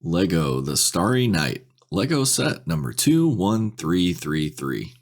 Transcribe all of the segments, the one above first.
Lego The Starry Night, Lego set number 21333.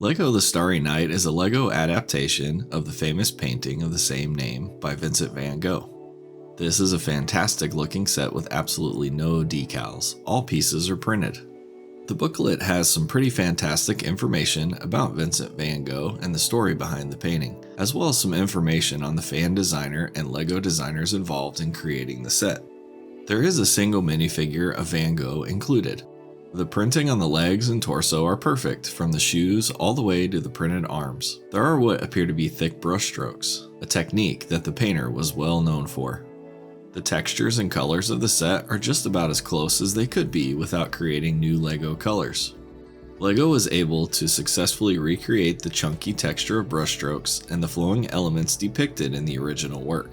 Lego The Starry Night is a Lego adaptation of the famous painting of the same name by Vincent Van Gogh. This is a fantastic looking set with absolutely no decals. All pieces are printed. The booklet has some pretty fantastic information about Vincent Van Gogh and the story behind the painting, as well as some information on the fan designer and Lego designers involved in creating the set. There is a single minifigure of Van Gogh included. The printing on the legs and torso are perfect, from the shoes all the way to the printed arms. There are what appear to be thick brush strokes, a technique that the painter was well known for. The textures and colors of the set are just about as close as they could be without creating new Lego colors. Lego was able to successfully recreate the chunky texture of brushstrokes and the flowing elements depicted in the original work.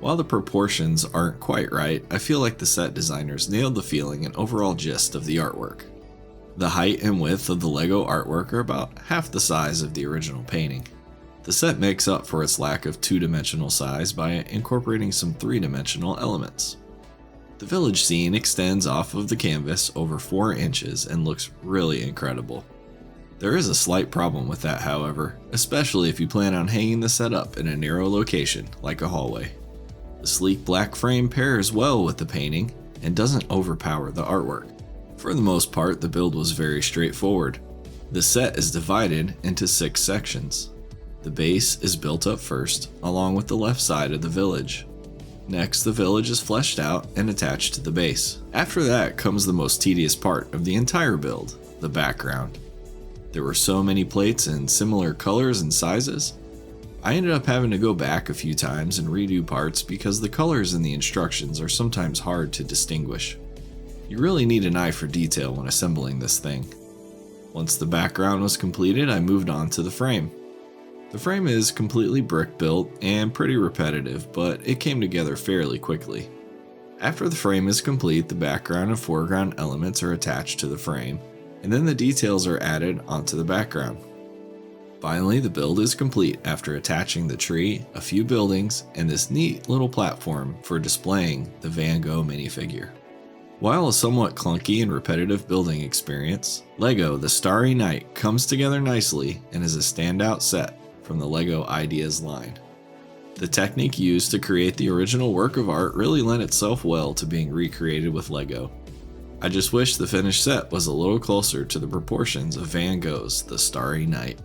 While the proportions aren't quite right, I feel like the set designers nailed the feeling and overall gist of the artwork. The height and width of the Lego artwork are about half the size of the original painting. The set makes up for its lack of two-dimensional size by incorporating some three-dimensional elements. The village scene extends off of the canvas over 4 inches and looks really incredible. There is a slight problem with that, however, especially if you plan on hanging the set up in a narrow location like a hallway. The sleek black frame pairs well with the painting and doesn't overpower the artwork. For the most part, the build was very straightforward. The set is divided into 6 sections. The base is built up first, along with the left side of the village. Next, the village is fleshed out and attached to the base. After that comes the most tedious part of the entire build, the background. There were so many plates in similar colors and sizes. I ended up having to go back a few times and redo parts because the colors in the instructions are sometimes hard to distinguish. You really need an eye for detail when assembling this thing. Once the background was completed, I moved on to the frame. The frame is completely brick built and pretty repetitive, but it came together fairly quickly. After the frame is complete, the background and foreground elements are attached to the frame, and then the details are added onto the background. Finally, the build is complete after attaching the tree, a few buildings, and this neat little platform for displaying the Van Gogh minifigure. While a somewhat clunky and repetitive building experience, Lego The Starry Night comes together nicely and is a standout set from the Lego Ideas line. The technique used to create the original work of art really lent itself well to being recreated with Lego. I just wish the finished set was a little closer to the proportions of Van Gogh's The Starry Night.